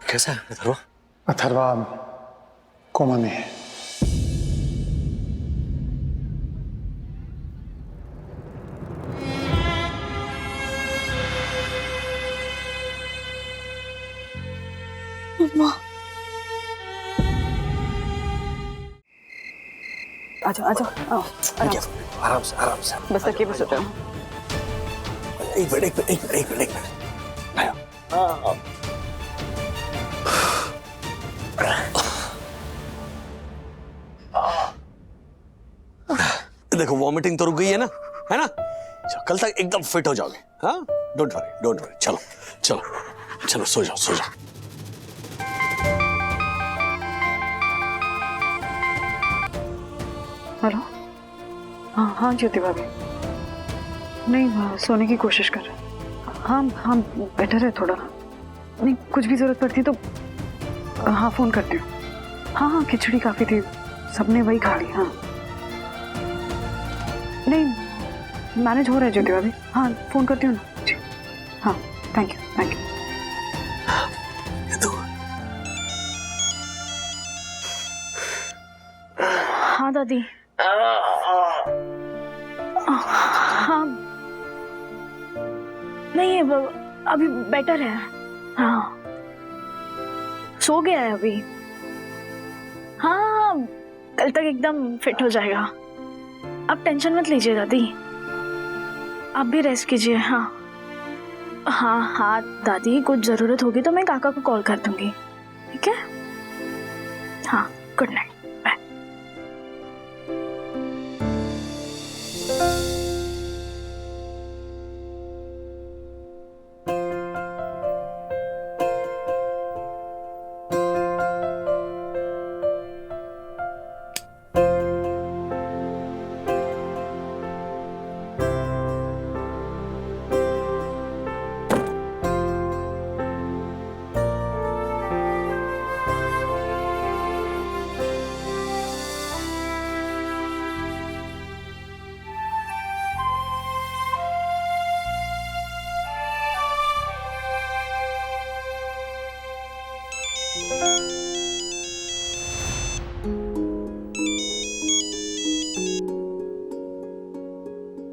कैसा है अथर्वा? अथर्वा कोमा में है। आजा आजा आओ आराम से आराम से। बस तकिए पे सो जाओ। एक मिनट आया। देखो वॉमिटिंग तो रुक गई है ना कल तक एकदम फिट हो जाओगे। हाँ डोंट वरी चलो चलो चलो सो जाओ। हेलो हाँ हाँ ज्योति भाभी, नहीं सोने की कोशिश कर रहे हैं। हाँ बेटर है थोड़ा। नहीं कुछ भी जरूरत पड़ती तो हाँ फोन करती हूँ। हाँ खिचड़ी काफी थी, सबने वही खा ली। हाँ नहीं मैनेज हो रहा है ज्योति भाभी। हाँ फोन करती हूँ ना जी। हाँ थैंक यू। हाँ दादी। हाँ नहीं अभी बेटर है। हाँ सो गया है अभी। हाँ कल तक एकदम फिट हो जाएगा। आप टेंशन मत लीजिए दादी, आप भी रेस्ट कीजिए। हाँ दादी कुछ जरूरत होगी तो मैं काका को कॉल कर दूंगी, ठीक है? हाँ गुड नाइट।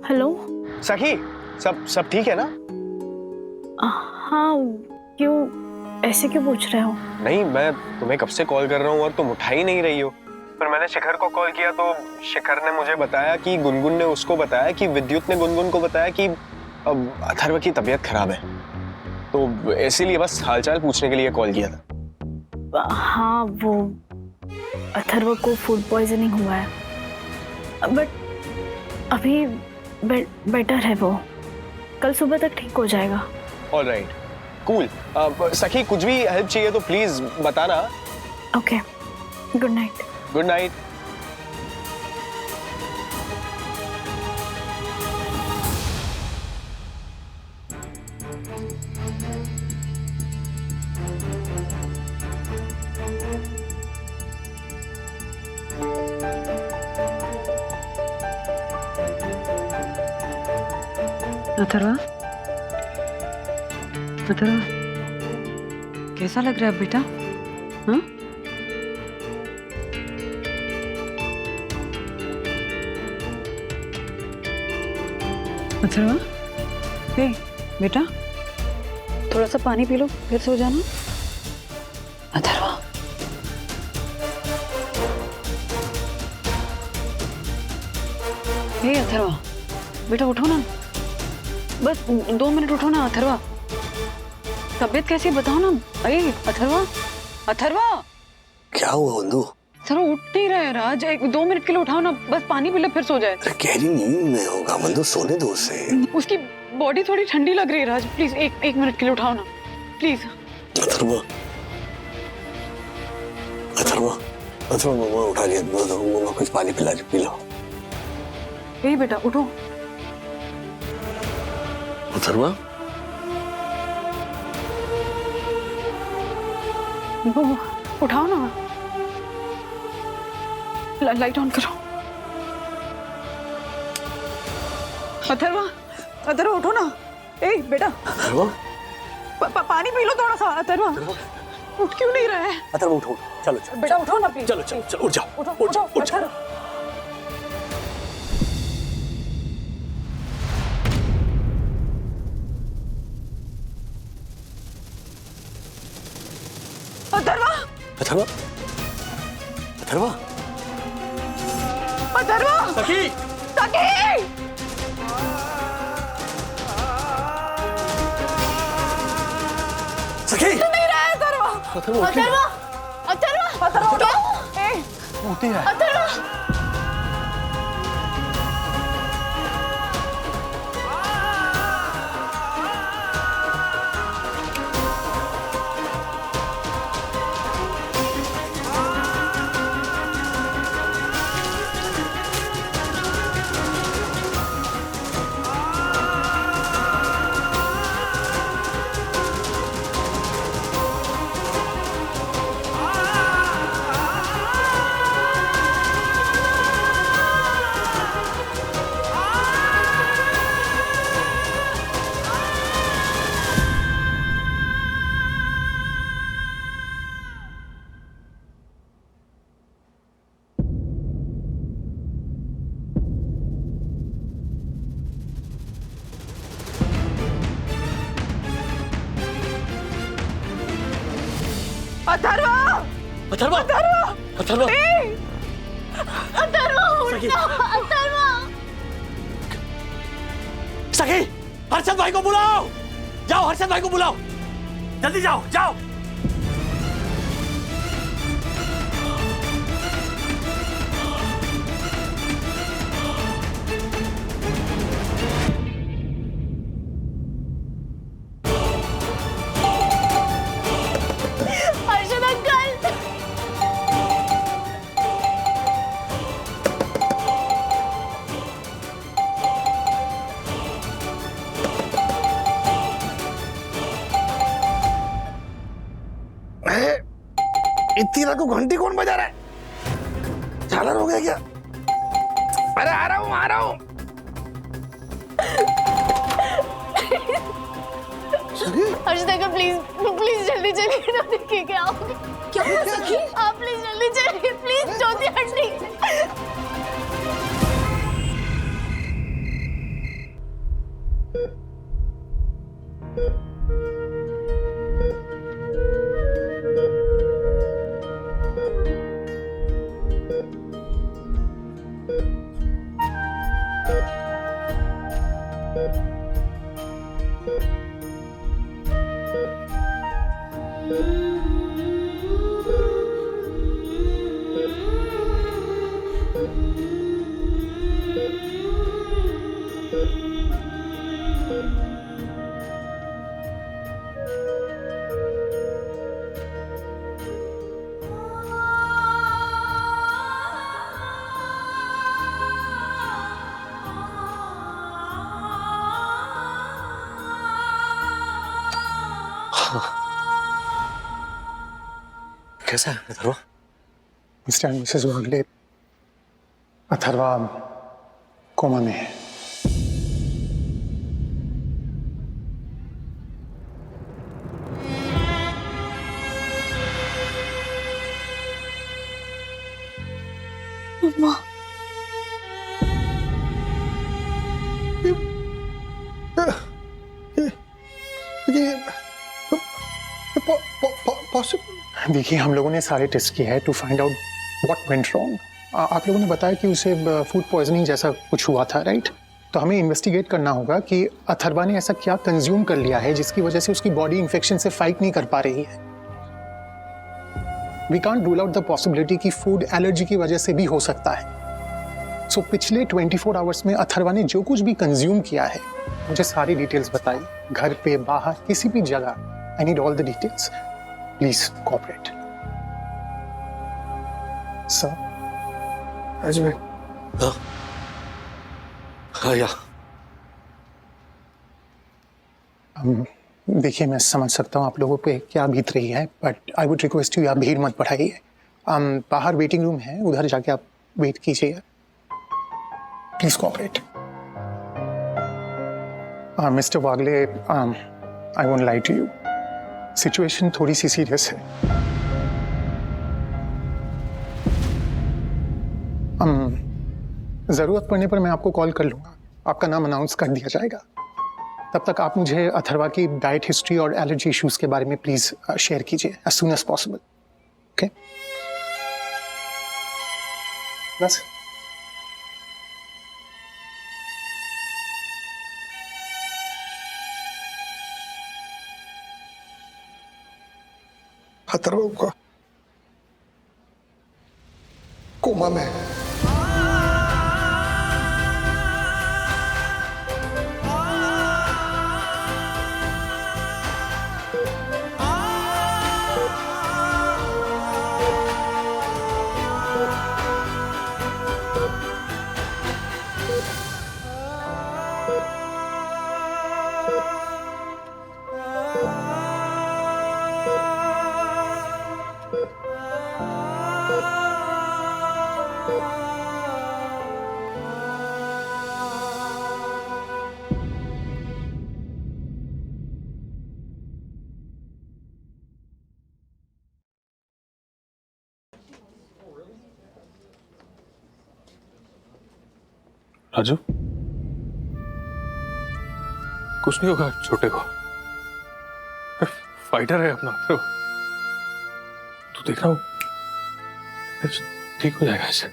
हेलो सखी, सब ठीक है ना? हाँ क्यों ऐसे क्यों पूछ रहे हो? नहीं मैं तुम्हें कब से कॉल कर रहा हूँ और तुम उठा ही नहीं रही हो। पर मैंने शिखर को कॉल किया तो शिखर ने मुझे बताया कि गुनगुन ने उसको बताया कि विद्युत ने गुनगुन को बताया कि अथर्व की तबीयत खराब है, तो इसीलिए बस हालचाल पूछने के लिए कॉल किया था। हाँ वो अथर्व को फूड पॉइजनिंग हुआ है, बट अभी बेटर है वो, कल सुबह तक ठीक हो जाएगा। Alright cool. सखी कुछ भी हेल्प चाहिए तो प्लीज बताना। Okay good night. Good night. Atharva कैसा लग रहा है बेटा? हाँ अथर्वा बेटा थोड़ा सा पानी पी लो फिर सो जाना। अथर्वा अथर्वा बेटा उठो ना, बस 2 मिनट उठो ना। अथर्वा तबीयत कैसी बताओ ना। अरे अथर्वा क्या हुआ बंधु? सर उठ नहीं रहा है राज, 2 मिनट के लिए उठाओ ना, बस पानी पी ले फिर सो जाए। गहरी नींद में होगा बंधु, सोने दो उसे। उसकी बॉडी थोड़ी ठंडी लग रही है राज, प्लीज एक मिनट के लिए उठाओ ना प्लीज। अथर्वा अथर्वा मम्मा उठा के मम्मा कुछ पानी पिला पी लो। ए बेटा उठो। अथर्वा वो उठाओ ना, लाइट ऑन करो। अथर्वा अथर्वा उठो ना। ए बेटा अथर्वा पानी पी लो थोड़ा सा। अथर्वा उठ क्यों नहीं रहा है? अथर्वा उठो, चलो चलो बेटा उठो ना प्लीज। चलो चलो चलो, उठ जाओ उठो उठ जाओ उठो उठ जाओ। अथर्वा। अथर्वा अथर्वा अथर्वा अथर्वा सखी सखी सखी नहीं रहा है। अथर्वा अथर्वा उठी। अथर्वा अथर्वा अथर्वा उठो। ए होती है। अथर्वा अथर्वा अथर्वा अथर्वा अथर्वा सखी अथर्वा सखी हर्षद भाई को बुलाओ, जाओ हर्षद भाई को बुलाओ, जल्दी जाओ जाओ। हर्षद अंकल इतनी रात को घंटी कौन बजा रहा है? झालर हो गया क्या? अरे आ रहा हूँ आ रहा हूँ। हर्षद अंकल प्लीज प्लीज जल्दी चलिए ना, देखिए क्या हो गया। क्या हुआ सखी? आप प्लीज जल्दी चलिए प्लीज, ज्योति हटनी। कैसा है Atharva? Mr and Mrs Wagle, Atharva coma में है। मम्मा देखिए, हम लोगों ने सारे टेस्ट किए हैं to find out what went wrong. आप लोगों ने बताया कि उसे फूड पॉइजनिंग जैसा कुछ हुआ था, राइट? तो हमें इन्वेस्टिगेट करना होगा कि अथर्वा ने ऐसा क्या कंज्यूम कर लिया है जिसकी वजह से उसकी बॉडी इन्फेक्शन से फाइट नहीं कर पा रही है। We can't rule out the possibility कि फूड एलर्जी की वजह से भी हो सकता है। सो पिछले 24 आवर्स में अथर्वा ने जो कुछ भी कंज्यूम किया है, मुझे सारी डिटेल्स बताइए, घर पे बाहर किसी भी जगह। I need all the details, please cooperate. Sir Raj भाई, हाँ हाँ या देखिए, मैं समझ सकता हूँ आप लोगों पे क्या बीत रही है, but I would request you, आप भीड़ मत बढ़ाइए। बाहर वेटिंग रूम है, उधर जाके आप वेट कीजिए। Please cooperate. Mr Wagle, I won't lie to you, situation थोड़ी सी सीरियस है। जरूरत पड़ने पर मैं आपको कॉल कर लूंगा, आपका नाम अनाउंस कर दिया जाएगा। तब तक आप मुझे अथर्वा की डाइट हिस्ट्री और एलर्जी इश्यूज के बारे में प्लीज शेयर कीजिए as soon as possible. Okay, बस। अथर्वा का कोमा में है। राजू, कुछ नहीं होगा छोटे को, फाइटर है अपना। तो तू देख रहा हो, ठीक हो जाएगा ऐसे।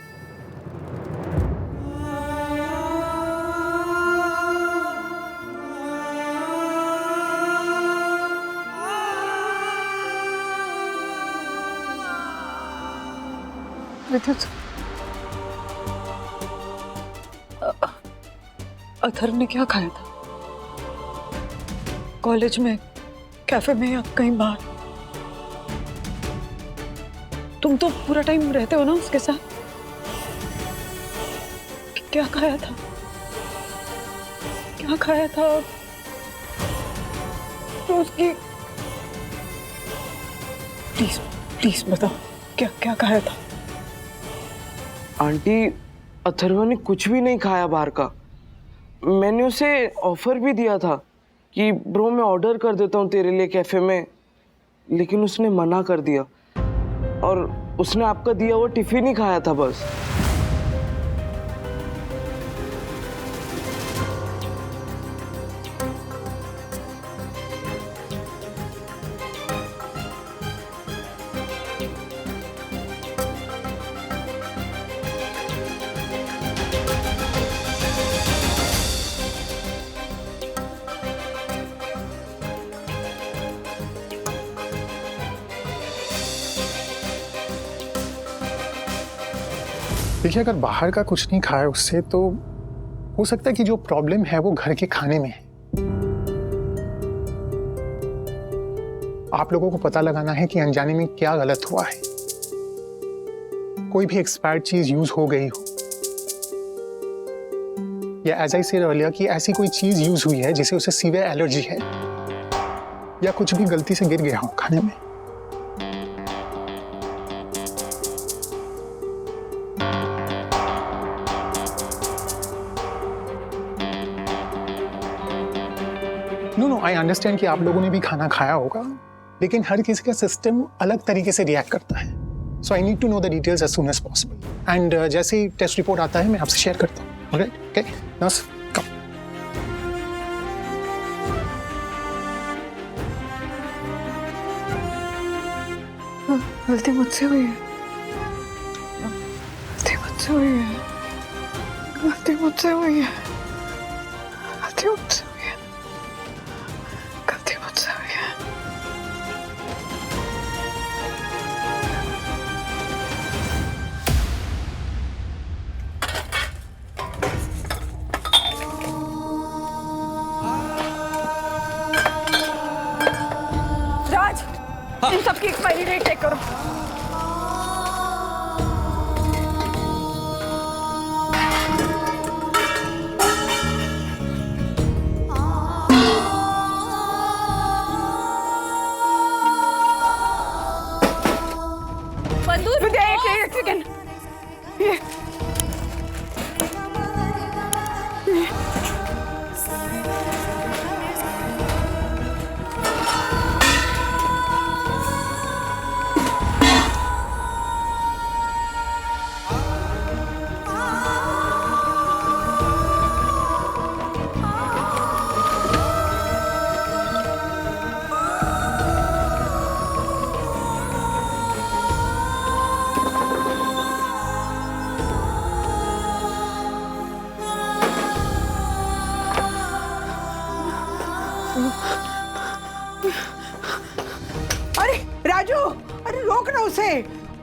विद्युत, अथर ने क्या खाया था? कॉलेज में, कैफे में या कहीं बाहर? तुम तो पूरा टाइम रहते हो ना उसके साथ। क्या खाया था? क्या खाया था? तो उसकी प्लीज प्लीज बताओ, क्या क्या खाया था? आंटी, अथर्वा ने कुछ भी नहीं खाया बाहर का। मैंने उसे ऑफर भी दिया था कि ब्रो मैं ऑर्डर कर देता हूँ तेरे लिए कैफे में, लेकिन उसने मना कर दिया और उसने आपका दिया वो टिफिन ही खाया था बस। देखिए, अगर बाहर का कुछ नहीं खाया उससे, तो हो सकता है कि जो प्रॉब्लम है वो घर के खाने में है। आप लोगों को पता लगाना है कि अनजाने में क्या गलत हुआ है। कोई भी एक्सपायर्ड चीज यूज हो गई हो, या एज आई सेड अर्लियर कि ऐसी कोई चीज यूज हुई है जिसे उसे सीवियर एलर्जी है, या कुछ भी गलती से गिर गया हो खाने में। नो, आई अंडरस्टैंड कि आप लोगों ने भी खाना खाया होगा, लेकिन हर किसी का सिस्टम अलग तरीके से रिएक्ट करता है। So I need to know the details as soon as possible, and जैसे ही टेस्ट रिपोर्ट आता है मैं आपसे शेयर करता हूँ। ऑलराइट, ओके, नर्स कम। गलती मुझसे हुई है, गलती मुझसे हुई है, गलती मुझसे हुई है, गलती मुझसे हुई है, गलती मुझसे हुई है। राज, इन सबकी एक्सपायरी डेट चेक करो।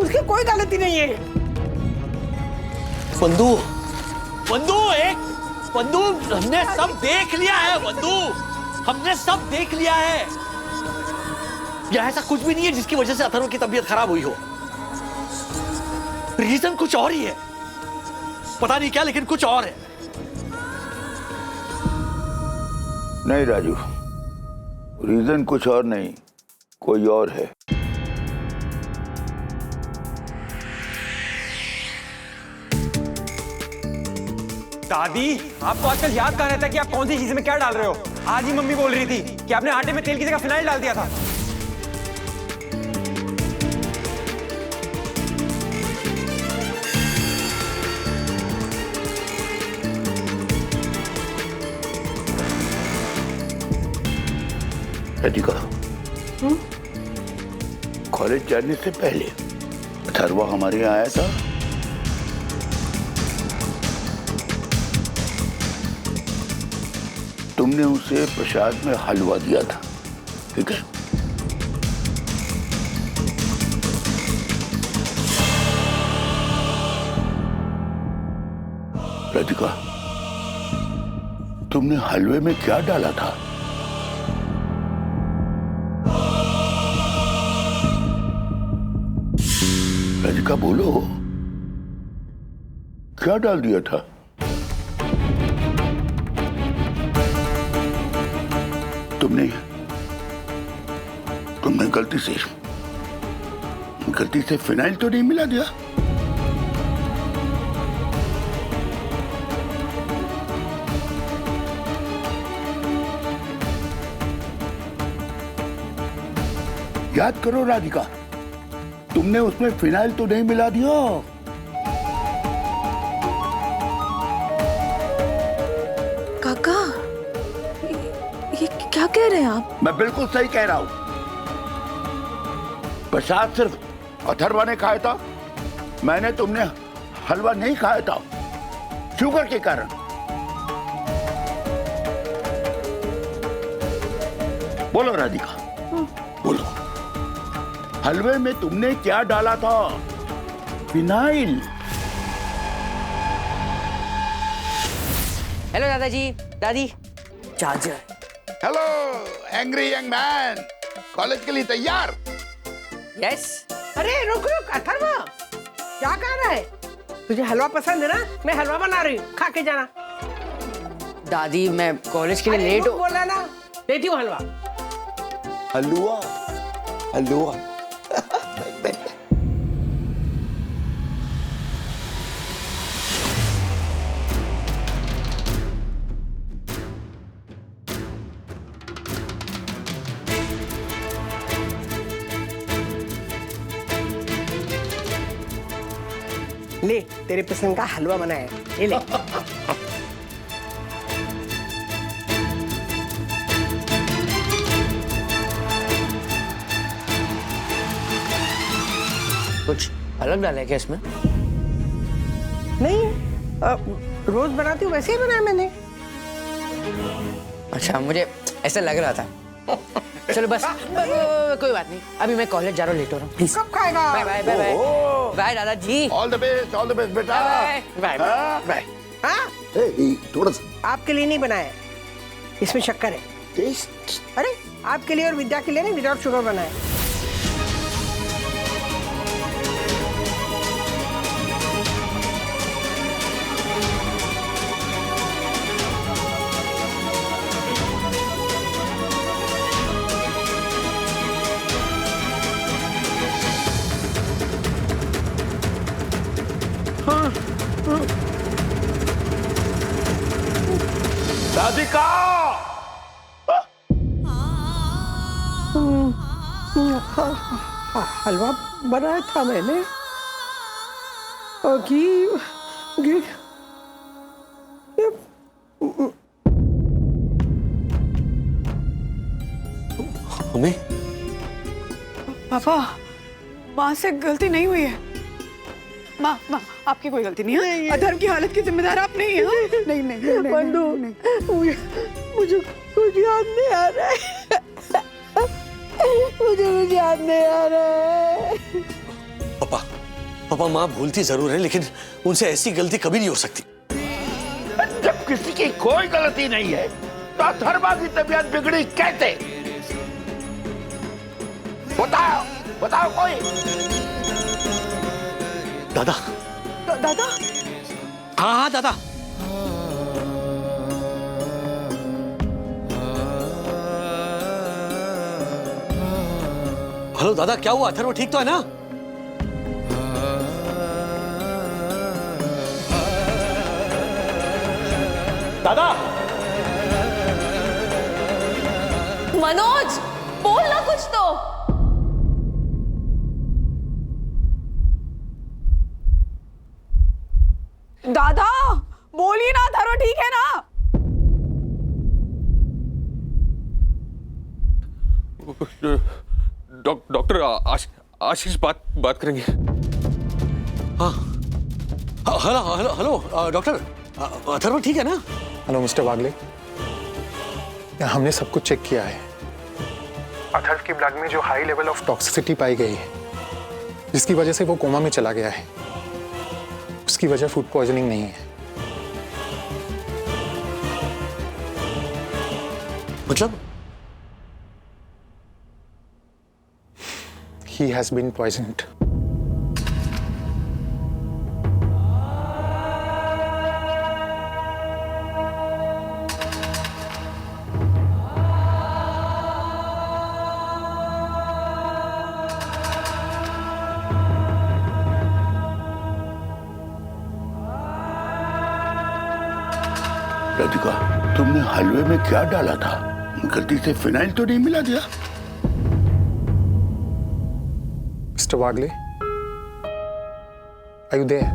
उसकी कोई गलती नहीं है। बंधु, बंधु एक बंधु, हमने सब देख लिया है बंधु, हमने सब देख लिया है। यह ऐसा कुछ भी नहीं है जिसकी वजह से अथर्व की तबीयत खराब हुई हो। रीजन कुछ और ही है, पता नहीं क्या, लेकिन कुछ और है। नहीं राजू, रीजन कुछ और नहीं, कोई और है। दादी, आपको आजकल याद कहाँ रहता है कि आप कौन सी चीज में क्या डाल रहे हो? आज ही मम्मी बोल रही थी कि आपने आटे में तेल की जगह फिनाइल डाल दिया था। राधिका, कॉलेज जाने से पहले अथर्वा हमारे यहाँ आया था। तुमने उसे प्रसाद में हलवा दिया था, ठीक है? राधिका, तुमने हलवे में क्या डाला था? राधिका बोलो, क्या डाल दिया था? तुमने गलती से फिनाइल तो नहीं मिला दिया? याद करो राधिका, तुमने उसमें फिनाइल तो नहीं मिला दिया? काका, ये क्या कह रहे हैं आप? मैं बिल्कुल सही कह रहा हूं। प्रसाद सिर्फ अथर्वा ने खाया था, मैंने तुमने हलवा नहीं खाया था, शुगर के कारण। बोलो राधिका, बोलो, हलवे में तुमने क्या डाला था? फिनाइल। हेलो दादाजी, दादी, charger. Hello angry young man, college के लिए तैयार? यस। अरे रुक रुक अथर्वा, क्या कर रहा है? तुझे हलवा पसंद है ना? मैं हलवा बना रही हूँ, खा के जाना। दादी, मैं कॉलेज के लिए लेट हो। बोला ना, देती हूँ हलवा। हलवा, हलवा। ले, तेरे पसंद का हलवा बनाया, ये ले। कुछ अलग डाला है क्या इसमें? नहीं, रोज बनाती हूँ वैसे ही बनाया मैंने। अच्छा, मुझे ऐसा लग रहा था। चलो बस, कोई बात नहीं, अभी मैं कॉलेज जा रहा हूँ, लेट हो रहा हूँ, प्लीज। कब खाएगा? Bye bye bye bye bye दादाजी। ऑल द बेस्ट बेटा। Bye bye bye. हाँ? थोड़ा सा आपके लिए नहीं बनाया, इसमें शक्कर है। टेस्ट? अरे आपके लिए और विद्या के लिए नहीं, विदाउट शुगर बनाया। राधिका, हलवा बनाया था मैंने, और घी मम्मी, पापा, माँ से गलती नहीं हुई है। माँ, आपकी कोई गलती नहीं है। अधर्म की हालत की जिम्मेदार आप नहीं है। नहीं नहीं नहीं, बंधु, मुझे कुछ याद नहीं आ रहा है। मुझे कुछ याद नहीं आ रहा है। पापा माँ भूलती जरूर है, लेकिन उनसे ऐसी गलती कभी नहीं हो सकती। जब किसी की कोई गलती नहीं है तो अथर्वा की तबीयत बिगड़ी कैसे? बताओ बताओ कोई। दादा। दादा। हाँ हाँ दादा। हेलो दादा, क्या हुआ? अथर्व ठीक तो है ना? दादा। मनोज, बोल ना कुछ तो। दादा बोलिए ना, अथर्व ठीक है ना? डॉक्टर आशीष बात करेंगे। हाँ hello hello hello doctor, Atharva ठीक है ना? हेलो मिस्टर वागले, हमने सब कुछ चेक किया है। अथर्व की ब्लड में जो हाई लेवल ऑफ टॉक्सिसिटी पाई गई है, जिसकी वजह से वो कोमा में चला गया है, उसकी वजह फूड पॉइजनिंग नहीं है। मतलब? He has been poisoned. Radhika, तुमने हलवे में क्या डाला था? गलती से फिनाइल तो नहीं मिला दिया? Mister Wagle, are you there?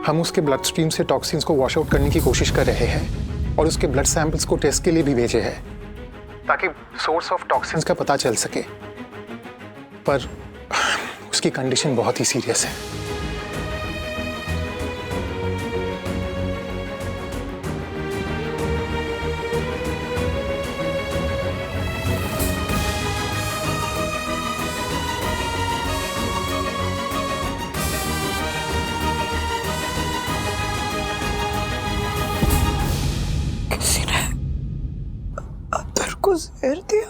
हम उसके ब्लड स्ट्रीम से टॉक्सिन्स को वॉश आउट करने की कोशिश कर रहे हैं और उसके ब्लड सैंपल्स को टेस्ट के लिए भी भेजे हैं, ताकि सोर्स ऑफ टॉक्सिन्स का पता चल सके। पर उसकी कंडीशन बहुत ही सीरियस है। को जहर दिया।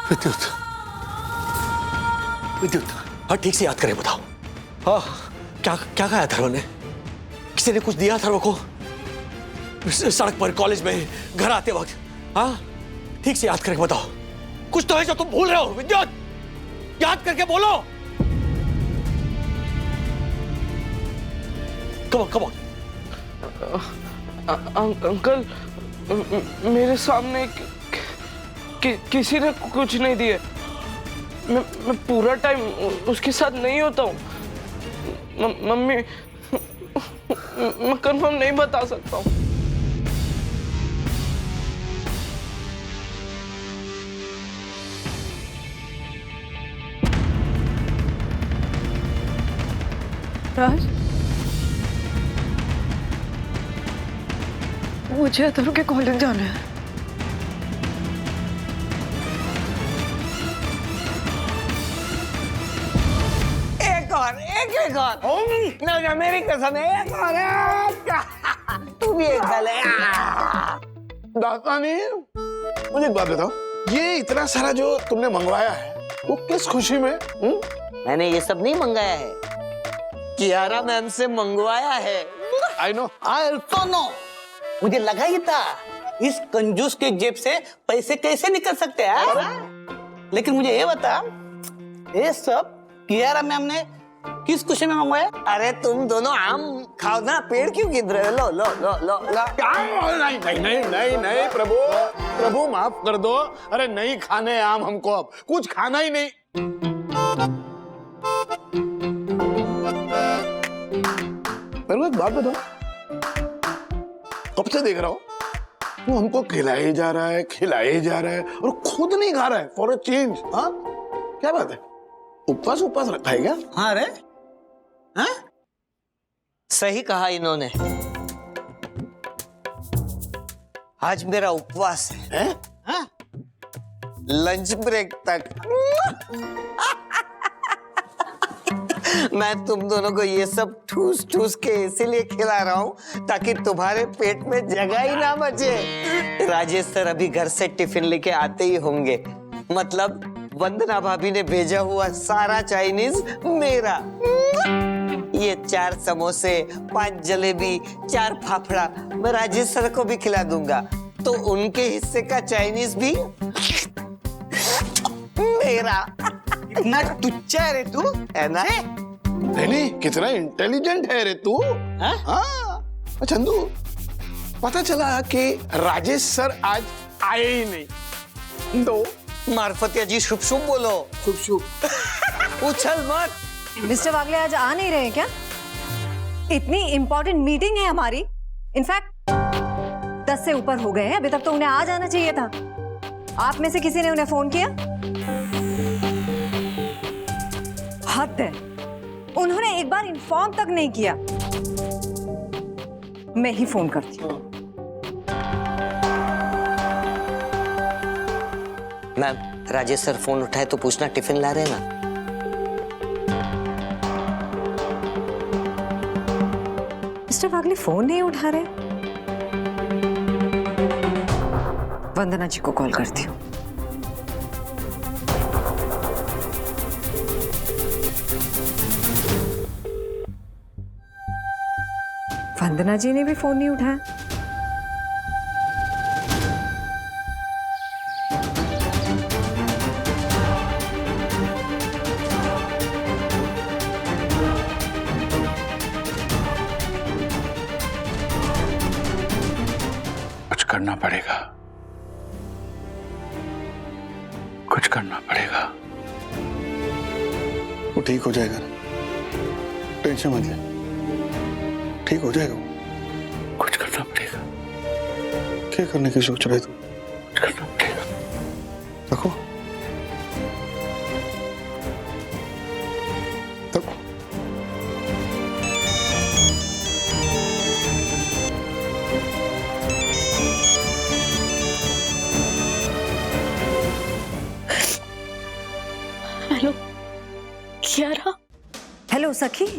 विद्युत, विद्युत, हाँ ठीक से याद करें, बताओ। हाँ, क्या क्या कहा अथर्व ने? किसी ने कुछ दिया अथर्व को? सड़क पर, कॉलेज में, घर आते वक्त? हाँ ठीक से याद करके बताओ। कुछ तो है जो तुम भूल रहे हो। विद्युत, याद करके बोलो। Come on. अंकल, मेरे सामने किसी ने कुछ नहीं दिया। मैं पूरा टाइम उसके साथ नहीं होता हूँ। मम्मी, मैं कंफर्म नहीं बता सकता हूँ। राज, मुझे अथर्व के कॉलेज जाना है। एक और ना मेरी कसम है, एक और तू भी एक साल है। दास्तानी, मुझे एक बात बताओ, ये इतना सारा जो तुमने मंगवाया है वो किस खुशी में? मैंने ये सब नहीं मंगाया है, कियारा मैम से मंगवाया है। I know. तो नो, मुझे लगा ही था इस कंजूस के जेब से पैसे कैसे निकल सकते हैं। लेकिन मुझे ये बता, ये सब कियारा मैम ने किस खुशी में मंगवाया? अरे तुम दोनों आम खाओ ना, पेड़ क्यों गिर रहे हो? लो लो लो लो लो। नहीं नहीं नहीं नहीं नहीं, प्रभु प्रभु माफ कर दो। अरे नहीं खाने आम हमको, अब कुछ खाना ही नहीं। मेरे को एक बात बताओ, कब से देख रहा हूँ वो हमको खिलाए जा रहा है, खिलाए जा रहा है और खुद नहीं खा रहा है फॉर अ चेंज। हाँ क्या बात है? उपवास उपवास रखा है क्या? हाँ रे, हाँ? सही कहा इन्होंने। आज मेरा उपवास है, हाँ? लंच ब्रेक तक मैं तुम दोनों को ये सब ठूस ठूस के इसीलिए खिला रहा हूँ ताकि तुम्हारे पेट में जगह ही ना बचे। राजेश सर अभी घर से टिफिन लेके आते ही होंगे, मतलब वंदना भाभी ने भेजा हुआ सारा चाइनीज मेरा। ये 4 समोसे, 5 जलेबी, 4 फाफड़ा मैं राजेश सर को भी खिला दूंगा, तो उनके हिस्से का चाइनीज भी मेरा। इतना टुच्चा है रे तू, है ना? नहीं, कितना इंटेलिजेंट है रे तू। हाँ चंदू, पता चला कि राजेश सर आज आए ही नहीं। दो मार्फतिया जी शुभ शुभ बोलो। शुभ शुभ। उछल मत। मिस्टर वागले आज आ नहीं रहे क्या? इतनी इंपॉर्टेंट मीटिंग है हमारी। इनफैक्ट 10 से ऊपर हो गए हैं, अभी तक तो उन्हें आ जाना चाहिए था। आप में से किसी ने उन्हें फोन किया? हद है, उन्होंने एक बार इन्फॉर्म तक नहीं किया। मैं ही फोन करती हूँ। मैम, राजेश सर फोन उठाए तो पूछना टिफिन ला रहे हैं ना? मिस्टर वागले फोन नहीं उठा रहे। वंदना जी को कॉल करती हूँ। वंदना जी ने भी फोन नहीं उठाया। कुछ करना पड़ेगा, कुछ करना पड़ेगा। वो ठीक हो जाएगा, टेंशन मत ले, ठीक हो जाएगा। कुछ करना पड़ेगा। क्या करने की सोच रहे तू? कुछ करना पड़ेगा। देखो देखो, हेलो कियारा। हेलो सखी।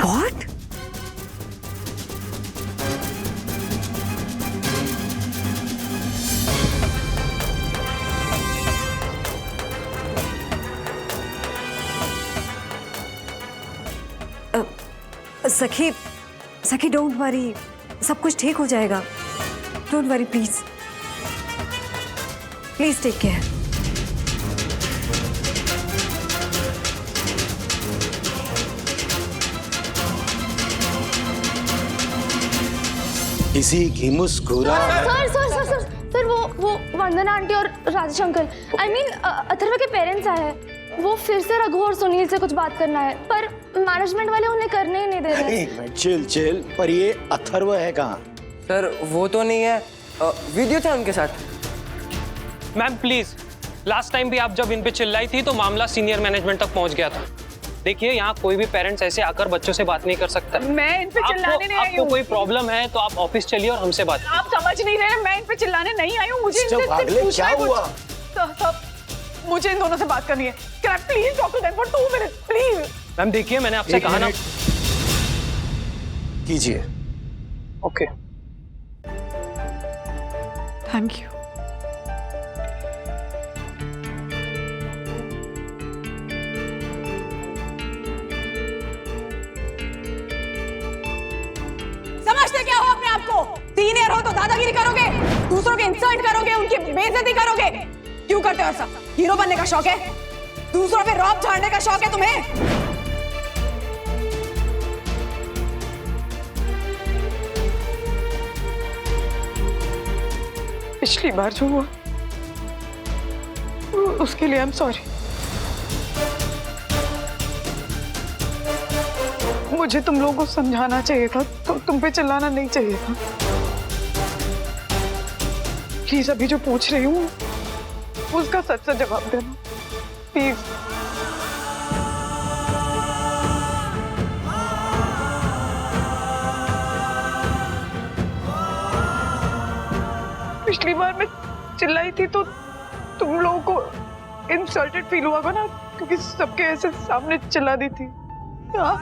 What? सखी, सखी डोंट वरी, सब कुछ ठीक हो जाएगा। Don't worry please, please take care. किसी की मुस्कुराहट। सर वो वंदना आंटी और Rajesh uncle, I mean, Atharv के पेरेंट्स आए हैं। वो फिर से रघु और सुनील से कुछ बात करना है, पर मैनेजमेंट वाले उन्हें करने ही नहीं दे रहे। एक मिनट, चिल चिल। पर ये अथर्व है कहाँ? सर वो तो नहीं है, वीडियो था उनके साथ। मैम प्लीज, लास्ट टाइम भी आप जब इन पे चिल्लाई थी तो मामला सीनियर मैनेजमेंट तक पहुंच गया था। देखिए, यहाँ कोई भी पेरेंट्स ऐसे आकर बच्चों से बात नहीं कर सकता। मैं इन पे चिल्लाने नहीं आई हूँ। आपको कोई प्रॉब्लम है तो आप ऑफिस चलिए और हमसे बात। आप समझ नहीं रहे, मैं इन पे चिल्लाने नहीं आई हूँ। मुझे इनसे क्या हुआ? मुझे इन दोनों से बात करनी है। Can I please talk to them for 2 minutes, please? Ma'am देखिए, मैंने आपसे कहा ना। कीजिए। Okay, thank you. समझते क्या हो अपने आप को? सीनियर हो तो दादागिरी करोगे, दूसरों के इंसल्ट करोगे, उनकी बेइज्जती करोगे। क्यों करते हो ऐसा? हीरो बनने का शौक है? दूसरों पे रौब झाड़ने का शौक है तुम्हें? पिछली बार जो हुआ उसके लिए आई एम सॉरी। मुझे तुम लोगों को समझाना चाहिए था, तुम पे चिल्लाना नहीं चाहिए था। प्लीज अभी जो पूछ रही हूँ उसका सच सच जवाब देना प्लीज। पिछली बार मैं चिल्लाई थी तो तुम लोगों को इंसल्टेड फील हुआ ना, क्योंकि सबके ऐसे सामने चिल्ला दी थी। हाँ?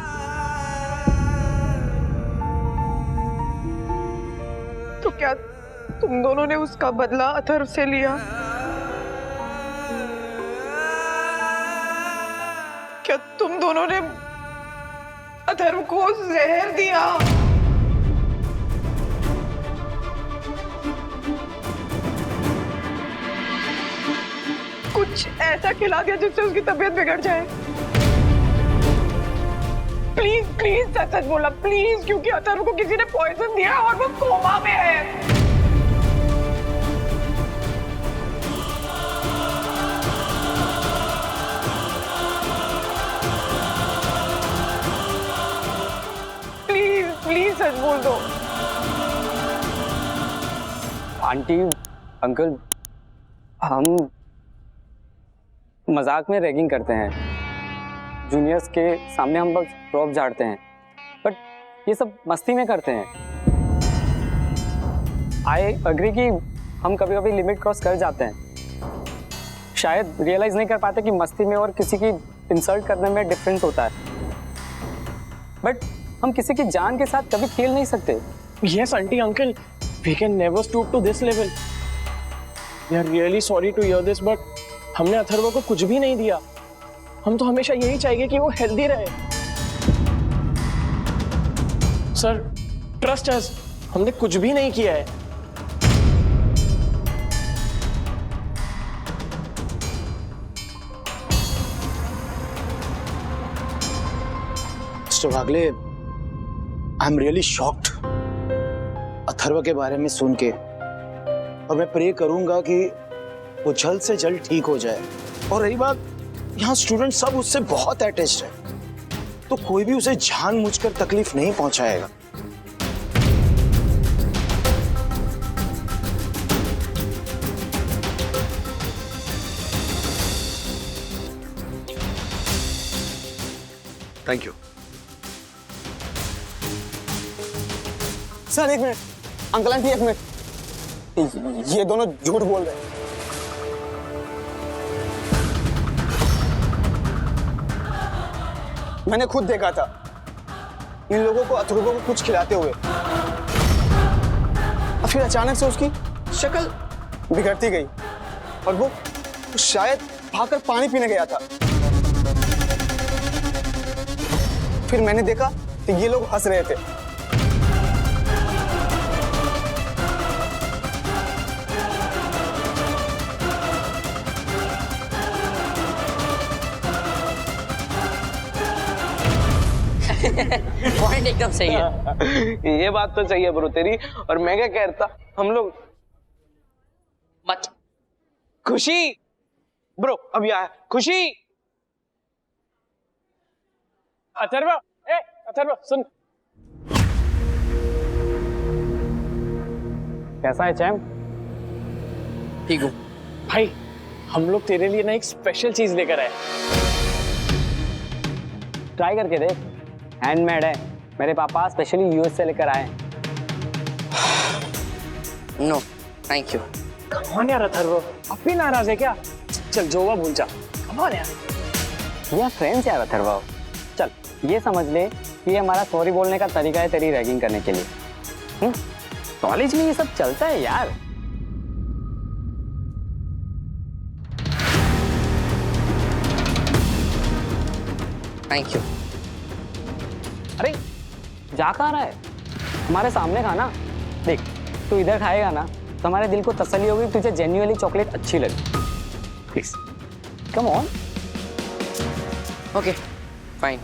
तो क्या तुम दोनों ने उसका बदला अथर्व से लिया? क्या तुम दोनों ने अथर्व को जहर दिया? कुछ ऐसा खिला दिया जिससे उसकी तबीयत बिगड़ जाए? प्लीज प्लीज सच सच बोला प्लीज, क्योंकि अथर्व को किसी ने पॉइजन दिया और वो कोमा में है। प्लीज प्लीज सच बोल दो। आंटी अंकल, हम मजाक में रैगिंग करते हैं, जूनियर्स के सामने हम बस प्रॉप झाड़ते हैं, बट ये सब मस्ती में करते हैं। आई अग्री कि हम कभी कभी लिमिट क्रॉस कर जाते हैं, शायद रियलाइज नहीं कर पाते कि मस्ती में और किसी की इंसल्ट करने में डिफरेंस होता है, बट हम किसी की जान के साथ कभी खेल नहीं सकते। Yes, auntie, uncle, we can never stoop to this level. We are really sorry to hear this, but हमने अथर्व को कुछ भी नहीं दिया। हम तो हमेशा यही चाहिए कि वो हेल्दी रहे। सर, ट्रस्ट अस, हमने कुछ भी नहीं किया है। Mister Wagle, I am really shocked Atharva के बारे में सुन के, और मैं प्रे करूंगा कि वो जल्द से जल्द ठीक हो जाए। और रही बात, यहाँ स्टूडेंट सब उससे बहुत अटैच्ड है, तो कोई भी उसे जानबूझकर तकलीफ नहीं पहुंचाएगा। Thank you sir. एक मिनट अंकल आंटी, एक मिनट, ये दोनों झूठ बोल रहे हैं। मैंने खुद देखा था इन लोगों को अथर्व को कुछ खिलाते हुए, और फिर अचानक से उसकी शक्ल बिगड़ती गई और वो शायद भागकर पानी पीने गया था। फिर मैंने देखा कि ये लोग हंस रहे थे। पॉइंट एकदम सही है। ये बात तो सही है ब्रो तेरी। और मैं क्या कहता, हम लोग मत खुशी ब्रो, अब यहाँ खुशी। अथर्व, अथर्व सुन। कैसा है चैम? ठीक हूँ भाई। हम लोग तेरे लिए ना एक स्पेशल चीज लेकर आए, ट्राई करके देख, हैंडमेड है, मेरे पापा स्पेशली यूएस से लेकर आए। No thank you. Come on यार अथर्व, अब भी नाराज है क्या? चल जो हुआ भूल जा, कम ऑन यार। ये फ्रेंड्स यार अथर्व, चल ये समझ ले कि ये हमारा सॉरी बोलने का तरीका है तेरी रैगिंग करने के लिए। कॉलेज में ये सब चलता है यार। Thank you. अरे जा कहाँ रहा है? हमारे सामने खाना। देख तू इधर खाएगा ना तो हमारे दिल को तसल्ली होगी, तुझे जेन्युइनली चॉकलेट अच्छी लगी। Please come on. Okay fine.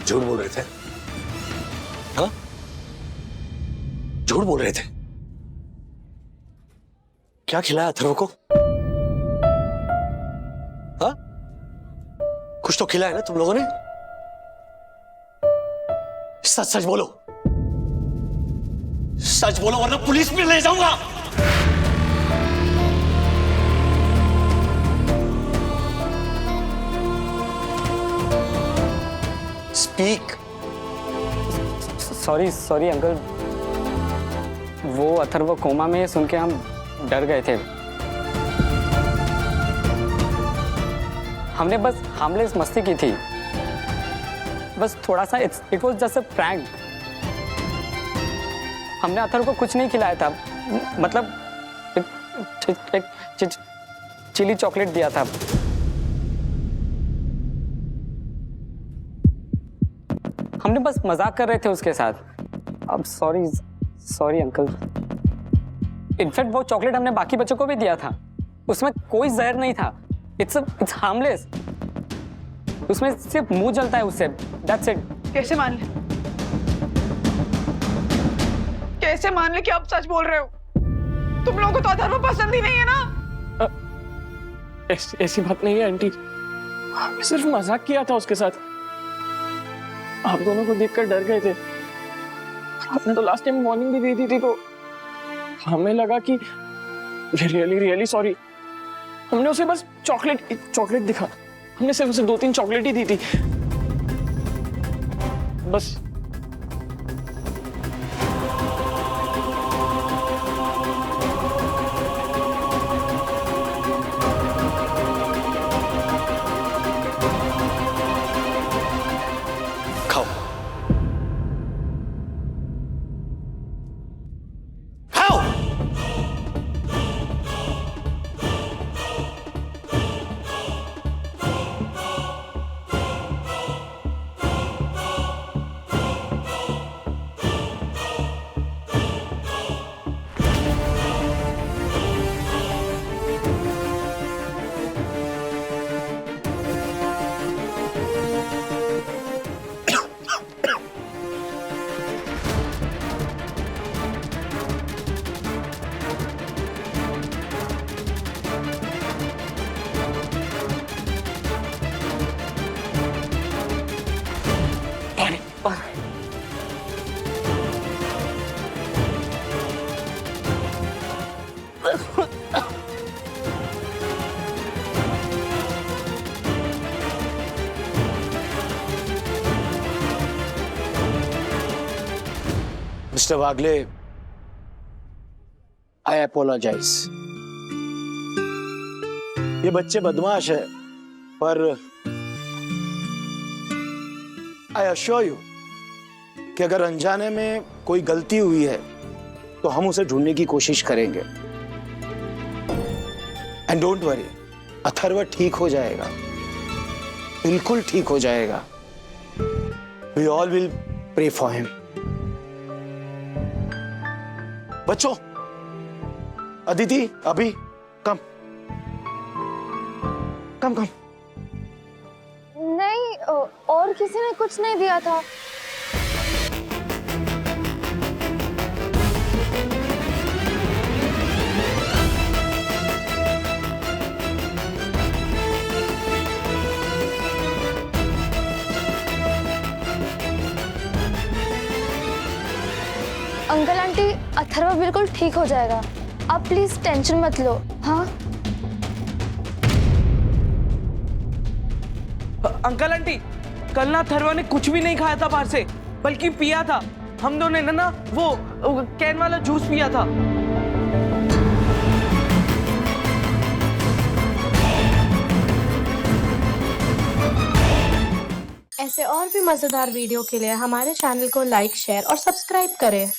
झूठ बोल रहे थे? हाँ, झूठ बोल रहे थे? क्या खिलाया अथर्व को? हाँ, कुछ तो खिलाया ना तुम लोगों ने? सच सच बोलो, सच बोलो वरना पुलिस में ले जाऊंगा। स्पीक। सॉरी अंकल, वो अथर्व कोमा में सुन के हम डर गए थे। हमने बस हार्मलेस मस्ती की थी, बस थोड़ा सा। It was just a prank. हमने अथर्व को कुछ नहीं खिलाया था, मतलब एक चिली चॉकलेट दिया था। हमने बस मजाक कर रहे थे उसके साथ। अब सॉरी अंकल। इनफैक्ट वो चॉकलेट हमने बाकी बच्चों को भी दिया था, उसमें कोई जहर नहीं था। It's harmless. उसमें सिर्फ मुंह जलता है उससे, दैट्स इट। कैसे मान ले? कैसे मान ले कि आप सच बोल रहे हो? तुम लोगों को तो अथर्व पसंद ही नहीं है ना? ऐसी बात नहीं है आंटी, सिर्फ मजाक किया था उसके साथ। आप दोनों को देखकर डर गए थे। आपने तो लास्ट टाइम वार्निंग भी दी थी, तो हमें लगा कि रियली सॉरी। हमने उसे बस चॉकलेट दिखा। हमने सिर्फ उसे 2-3 चॉकलेट ही दी थी बस। मिस्टर वागले, आई अपोलोजाइज। ये बच्चे बदमाश है, पर आई अश्योर यू कि अगर अनजाने में कोई गलती हुई है तो हम उसे ढूंढने की कोशिश करेंगे। एंड डोंट वरी, अथर्व ठीक हो जाएगा, बिल्कुल ठीक हो जाएगा। We all will pray for him. बच्चों, अदिति, अभी कम। नहीं, और किसी ने कुछ नहीं दिया था। अंकल आंटी, अथर्व बिल्कुल ठीक हो जाएगा। आप प्लीज टेंशन मत लो। हाँ अंकल आंटी, कल ना अथर्व ने कुछ भी नहीं खाया था बाहर से, बल्कि पिया था। हम दोनों ने ना वो कैन वाला जूस पिया था। ऐसे और भी मजेदार वीडियो के लिए हमारे चैनल को लाइक, शेयर और सब्सक्राइब करें।